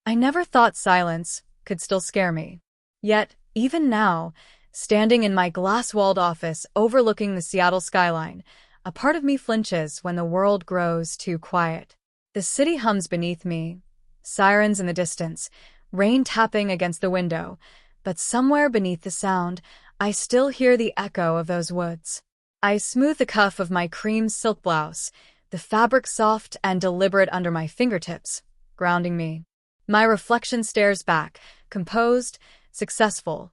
I never thought silence could still scare me. Yet, even now, standing in my glass-walled office overlooking the Seattle skyline, a part of me flinches when the world grows too quiet. The city hums beneath me, sirens in the distance, rain tapping against the window, but somewhere beneath the sound, I still hear the echo of those woods. I smooth the cuff of my cream silk blouse, the fabric soft and deliberate under my fingertips, grounding me. My reflection stares back, composed, successful,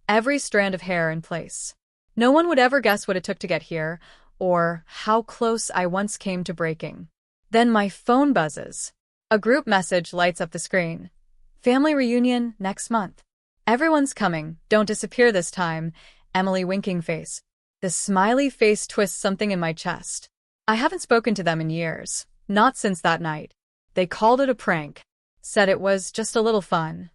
every strand of hair in place. No one would ever guess what it took to get here, or how close I once came to breaking. Then my phone buzzes. A group message lights up the screen. Family reunion next month. Everyone's coming, don't disappear this time. Emily winking face. The smiley face twists something in my chest. I haven't spoken to them in years, not since that night. They called it a prank, said it was just a little fun.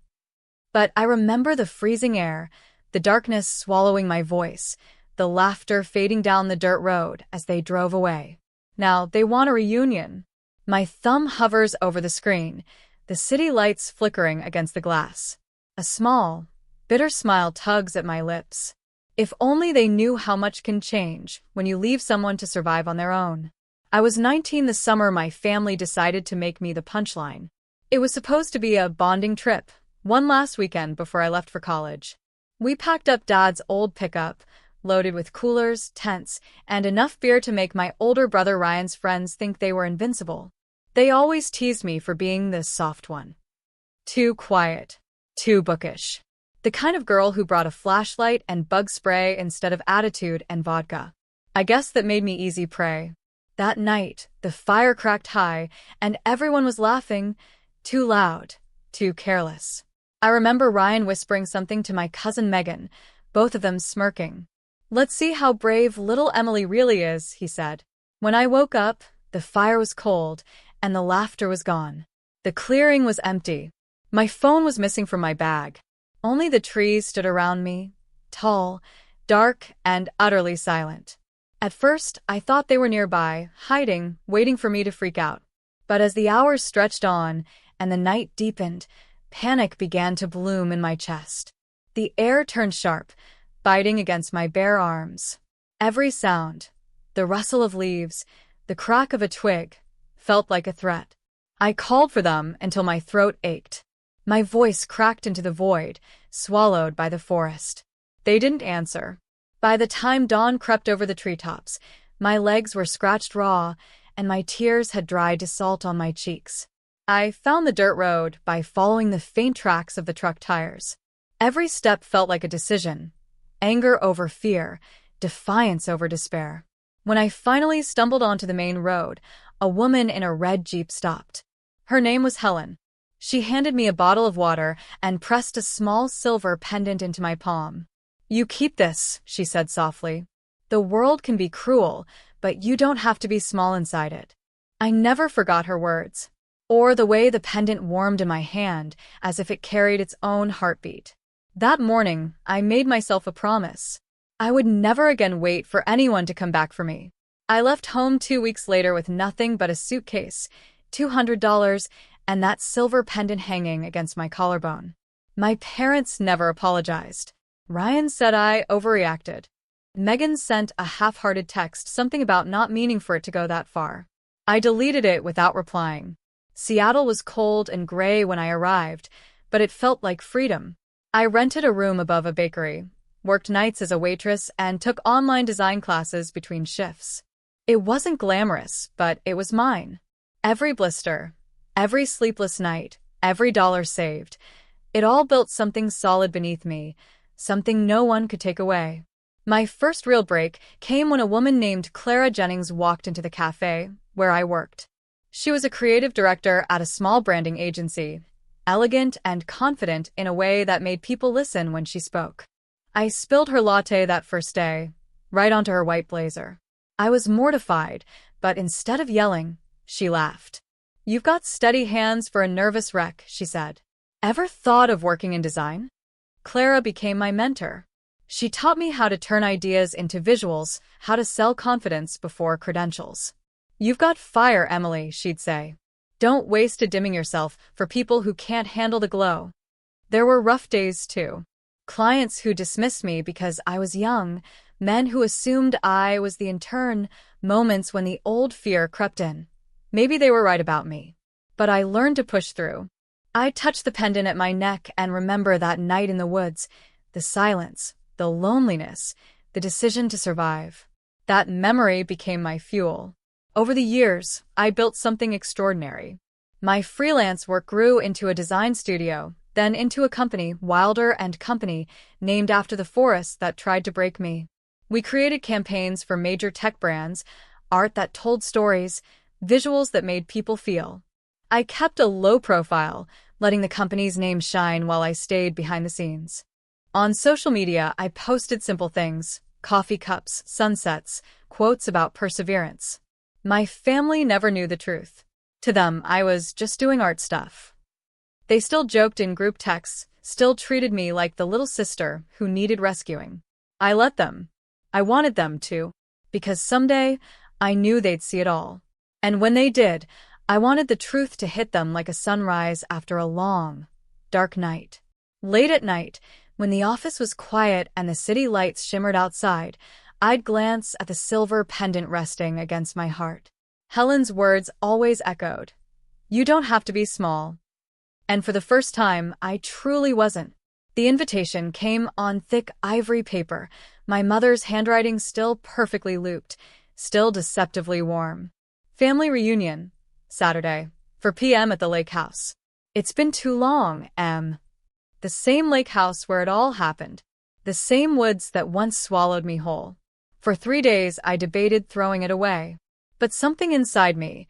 But I remember the freezing air, the darkness swallowing my voice, the laughter fading down the dirt road as they drove away. Now they want a reunion. My thumb hovers over the screen, the city lights flickering against the glass. A small, bitter smile tugs at my lips. If only they knew how much can change when you leave someone to survive on their own. I was 19 the summer my family decided to make me the punchline. It was supposed to be a bonding trip, one last weekend before I left for college. We packed up Dad's old pickup, loaded with coolers, tents, and enough beer to make my older brother Ryan's friends think they were invincible. They always teased me for being the soft one. Too quiet, too bookish. The kind of girl who brought a flashlight and bug spray instead of attitude and vodka. I guess that made me easy prey. That night, the fire cracked high, and everyone was laughing, too loud, too careless. I remember Ryan whispering something to my cousin Megan, both of them smirking. "Let's see how brave little Emily really is," he said. When I woke up, the fire was cold, and the laughter was gone. The clearing was empty. My phone was missing from my bag. Only the trees stood around me, tall, dark, and utterly silent. At first, I thought they were nearby, hiding, waiting for me to freak out. But as the hours stretched on, and the night deepened, panic began to bloom in my chest. The air turned sharp, biting against my bare arms. Every sound, the rustle of leaves, the crack of a twig, felt like a threat. I called for them until my throat ached. My voice cracked into the void, swallowed by the forest. They didn't answer. By the time dawn crept over the treetops, my legs were scratched raw, and my tears had dried to salt on my cheeks. I found the dirt road by following the faint tracks of the truck tires. Every step felt like a decision. Anger over fear, defiance over despair. When I finally stumbled onto the main road, a woman in a red Jeep stopped. Her name was Helen. She handed me a bottle of water and pressed a small silver pendant into my palm. "You keep this," she said softly. "The world can be cruel, but you don't have to be small inside it." I never forgot her words, or the way the pendant warmed in my hand as if it carried its own heartbeat. That morning, I made myself a promise. I would never again wait for anyone to come back for me. I left home 2 weeks later with nothing but a suitcase, $200, and that silver pendant hanging against my collarbone. My parents never apologized. Ryan said I overreacted. Megan sent a half-hearted text, something about not meaning for it to go that far. I deleted it without replying. Seattle was cold and gray when I arrived, but it felt like freedom. I rented a room above a bakery, worked nights as a waitress, and took online design classes between shifts. It wasn't glamorous, but it was mine. Every blister, every sleepless night, every dollar saved, it all built something solid beneath me, something no one could take away. My first real break came when a woman named Clara Jennings walked into the cafe where I worked. She was a creative director at a small branding agency, elegant and confident in a way that made people listen when she spoke. I spilled her latte that first day, right onto her white blazer. I was mortified, but instead of yelling, she laughed. "You've got steady hands for a nervous wreck," she said. "Ever thought of working in design?" Clara became my mentor. She taught me how to turn ideas into visuals, how to sell confidence before credentials. "You've got fire, Emily," she'd say. Don't waste a dimming yourself for people who can't handle the glow. There were rough days, too. Clients who dismissed me because I was young, men who assumed I was the intern, moments when the old fear crept in. Maybe they were right about me. But I learned to push through. I touch the pendant at my neck and remember that night in the woods, the silence, the loneliness, the decision to survive. That memory became my fuel. Over the years, I built something extraordinary. My freelance work grew into a design studio, then into a company, Wilder and Company, named after the forest that tried to break me. We created campaigns for major tech brands, art that told stories, visuals that made people feel. I kept a low profile, letting the company's name shine while I stayed behind the scenes. On social media, I posted simple things: coffee cups, sunsets, quotes about perseverance. My family never knew the truth. To them, I was just doing art stuff. They still joked in group texts, still treated me like the little sister who needed rescuing. I let them. I wanted them to, because someday I knew they'd see it all. And when they did, I wanted the truth to hit them like a sunrise after a long, dark night. Late at night, when the office was quiet and the city lights shimmered outside, I'd glance at the silver pendant resting against my heart. Helen's words always echoed, "You don't have to be small." And for the first time, I truly wasn't. The invitation came on thick ivory paper, my mother's handwriting still perfectly looped, still deceptively warm. Family reunion, Saturday, 4 p.m. at the lake house. It's been too long, Em. The same lake house where it all happened. The same woods that once swallowed me whole. For 3 days, I debated throwing it away. But something inside me,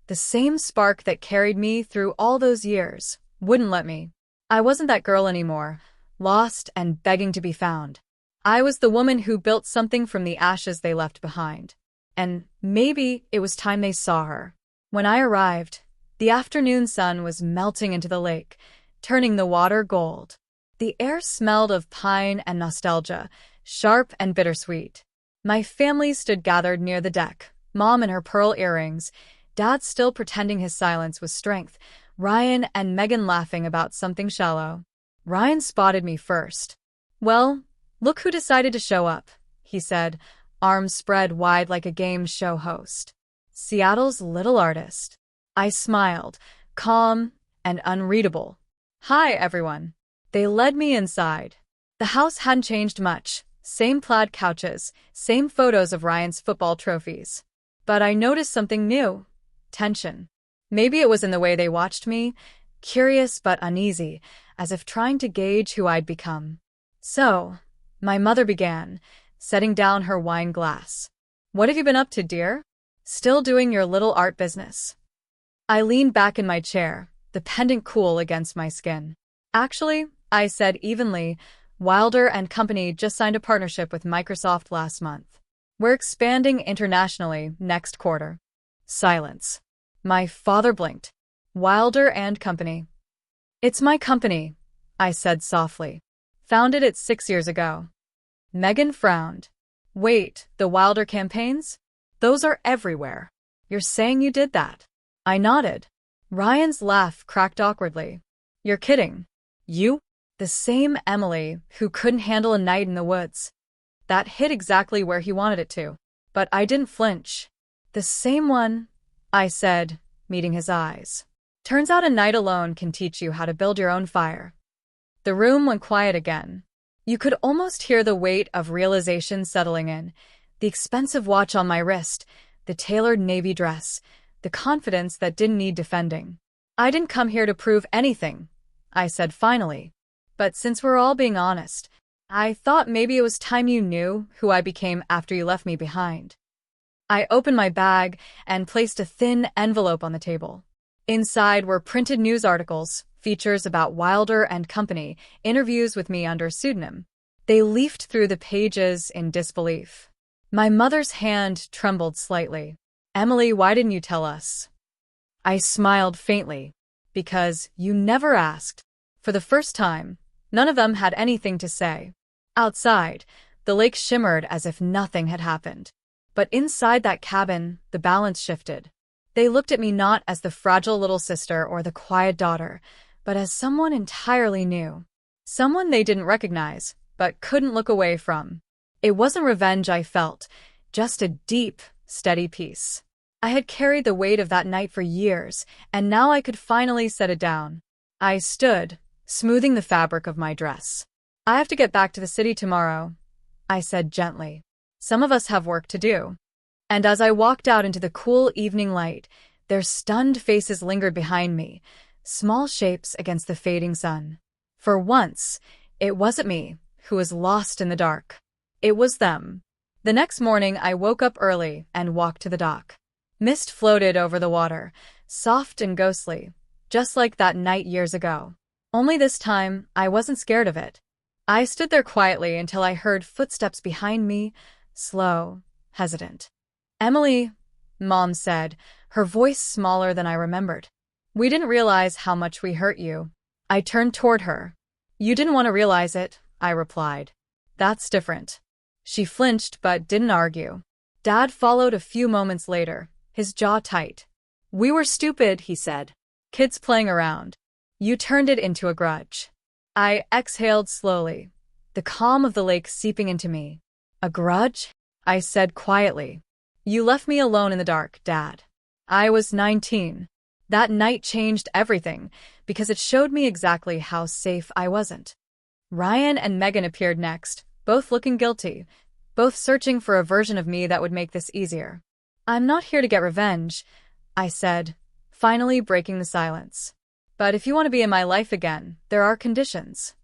the same spark that carried me through all those years, wouldn't let me. I wasn't that girl anymore, lost and begging to be found. I was the woman who built something from the ashes they left behind. And maybe it was time they saw her. When I arrived, the afternoon sun was melting into the lake, turning the water gold. The air smelled of pine and nostalgia, sharp and bittersweet. My family stood gathered near the deck, Mom in her pearl earrings, Dad still pretending his silence was strength, Ryan and Megan laughing about something shallow. Ryan spotted me first. "Well, look who decided to show up," he said, arms spread wide like a game show host. Seattle's little artist. I smiled, calm and unreadable. "Hi, everyone." They led me inside. The house hadn't changed much. Same plaid couches, same photos of Ryan's football trophies. But I noticed something new. Tension. Maybe it was in the way they watched me, curious but uneasy, as if trying to gauge who I'd become. "So," my mother began, setting down her wine glass. "What have you been up to, dear? Still doing your little art business?" I leaned back in my chair, the pendant cool against my skin. "Actually," I said evenly, "Wilder and Company just signed a partnership with Microsoft last month. We're expanding internationally next quarter." Silence. My father blinked. "Wilder and Company." "It's my company," I said softly. "Founded it 6 years ago." Megan frowned. "Wait, the Wilder campaigns? Those are everywhere. You're saying you did that?" I nodded. Ryan's laugh cracked awkwardly. "You're kidding. You? The same Emily who couldn't handle a night in the woods." That hit exactly where he wanted it to. But I didn't flinch. "The same one," I said, meeting his eyes. "Turns out a night alone can teach you how to build your own fire." The room went quiet again. You could almost hear the weight of realization settling in. The expensive watch on my wrist, the tailored navy dress, the confidence that didn't need defending. "I didn't come here to prove anything," I said finally. "But since we're all being honest, I thought maybe it was time you knew who I became after you left me behind." I opened my bag and placed a thin envelope on the table. Inside were printed news articles, features about Wilder and Company, interviews with me under pseudonym. They leafed through the pages in disbelief. My mother's hand trembled slightly. "Emily, why didn't you tell us?" I smiled faintly. "Because you never asked." For the first time, none of them had anything to say. Outside, the lake shimmered as if nothing had happened. But inside that cabin, the balance shifted. They looked at me not as the fragile little sister or the quiet daughter, but as someone entirely new. Someone they didn't recognize, but couldn't look away from. It wasn't revenge I felt, just a deep, steady peace. I had carried the weight of that night for years, and now I could finally set it down. I stood, smoothing the fabric of my dress. "I have to get back to the city tomorrow," I said gently. "Some of us have work to do." And as I walked out into the cool evening light, their stunned faces lingered behind me, small shapes against the fading sun. For once, it wasn't me who was lost in the dark. It was them. The next morning, I woke up early and walked to the dock. Mist floated over the water, soft and ghostly, just like that night years ago. Only this time, I wasn't scared of it. I stood there quietly until I heard footsteps behind me, slow, hesitant. "Emily," Mom said, her voice smaller than I remembered. "We didn't realize how much we hurt you." I turned toward her. "You didn't want to realize it," I replied. "That's different." She flinched but didn't argue. Dad followed a few moments later, his jaw tight. "We were stupid," he said. "Kids playing around. You turned it into a grudge." I exhaled slowly, the calm of the lake seeping into me. "A grudge?" I said quietly. "You left me alone in the dark, Dad. I was 19. That night changed everything, because it showed me exactly how safe I wasn't." Ryan and Megan appeared next, both looking guilty, both searching for a version of me that would make this easier. "I'm not here to get revenge," I said, finally breaking the silence. "But if you want to be in my life again, there are conditions."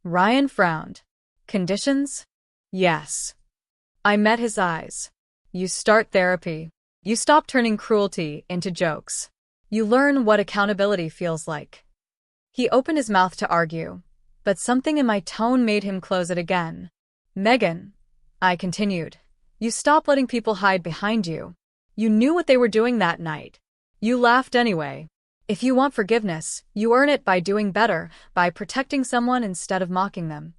Ryan frowned. "Conditions?" "Yes." I met his eyes. "You start therapy. You stop turning cruelty into jokes. You learn what accountability feels like." He opened his mouth to argue, but something in my tone made him close it again. "Megan," I continued, "you stop letting people hide behind you. You knew what they were doing that night. You laughed anyway. If you want forgiveness, you earn it by doing better, by protecting someone instead of mocking them."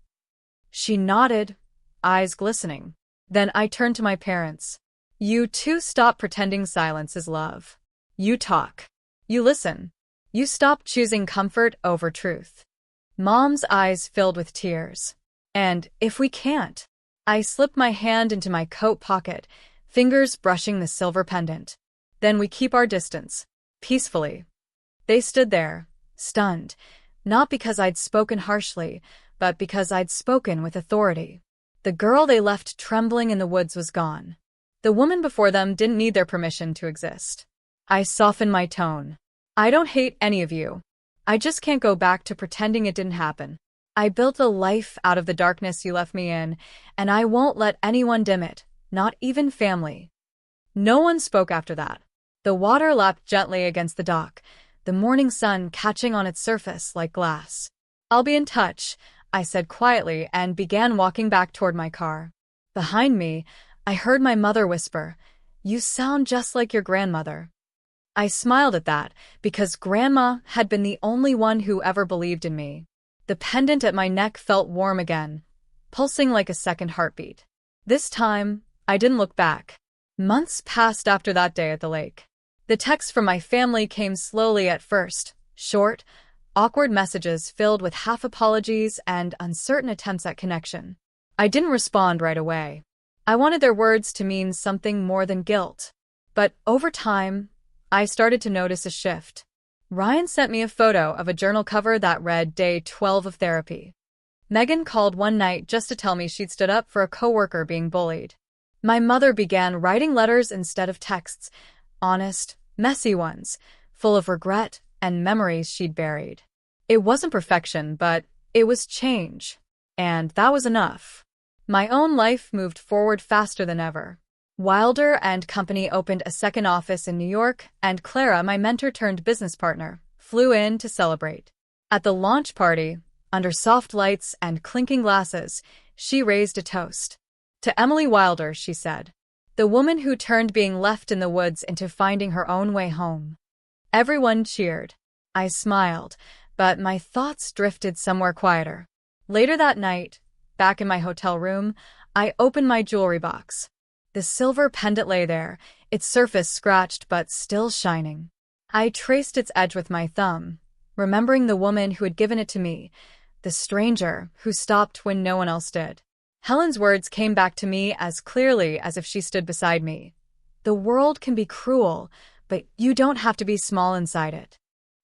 She nodded, eyes glistening. Then I turned to my parents. "You two stop pretending silence is love. You talk. You listen. You stop choosing comfort over truth." Mom's eyes filled with tears. "And if we can't?" I slipped my hand into my coat pocket, fingers brushing the silver pendant. "Then we keep our distance. Peacefully." They stood there, stunned, not because I'd spoken harshly, but because I'd spoken with authority. The girl they left trembling in the woods was gone. The woman before them didn't need their permission to exist. I softened my tone. "I don't hate any of you. I just can't go back to pretending it didn't happen. I built a life out of the darkness you left me in, and I won't let anyone dim it, not even family." No one spoke after that. The water lapped gently against the dock, the morning sun catching on its surface like glass. "I'll be in touch," I said quietly and began walking back toward my car. Behind me, I heard my mother whisper, "You sound just like your grandmother." I smiled at that, because Grandma had been the only one who ever believed in me. The pendant at my neck felt warm again, pulsing like a second heartbeat. This time, I didn't look back. Months passed after that day at the lake. The texts from my family came slowly at first, short, awkward messages filled with half apologies and uncertain attempts at connection. I didn't respond right away. I wanted their words to mean something more than guilt. But over time, I started to notice a shift. Ryan sent me a photo of a journal cover that read Day 12 of Therapy. Megan called one night just to tell me she'd stood up for a coworker being bullied. My mother began writing letters instead of texts, honest, messy ones, full of regret and memories she'd buried. It wasn't perfection, but it was change. And that was enough. My own life moved forward faster than ever. Wilder and Company opened a second office in New York, and Clara, my mentor-turned-business partner, flew in to celebrate. At the launch party, under soft lights and clinking glasses, she raised a toast. "To Emily Wilder," she said. "The woman who turned being left in the woods into finding her own way home." Everyone cheered. I smiled, but my thoughts drifted somewhere quieter. Later that night, back in my hotel room, I opened my jewelry box. The silver pendant lay there, its surface scratched but still shining. I traced its edge with my thumb, remembering the woman who had given it to me, the stranger who stopped when no one else did. Helen's words came back to me as clearly as if she stood beside me. The world can be cruel, but you don't have to be small inside it.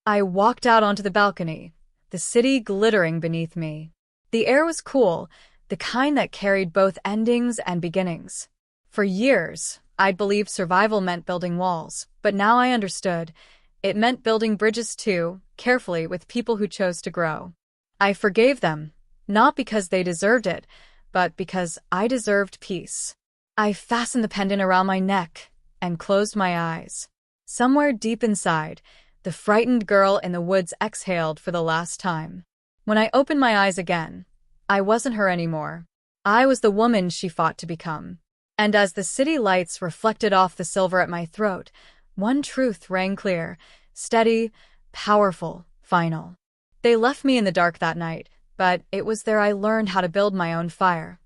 I walked out onto the balcony, the city glittering beneath me. The air was cool, the kind that carried both endings and beginnings. For years, I'd believed survival meant building walls, but now I understood. It meant building bridges too, carefully with people who chose to grow. I forgave them, not because they deserved it, but because I deserved peace. I fastened the pendant around my neck and closed my eyes. Somewhere deep inside, the frightened girl in the woods exhaled for the last time. When I opened my eyes again, I wasn't her anymore. I was the woman she fought to become. And as the city lights reflected off the silver at my throat, one truth rang clear, steady, powerful, final. They left me in the dark that night, but it was there I learned how to build my own fire.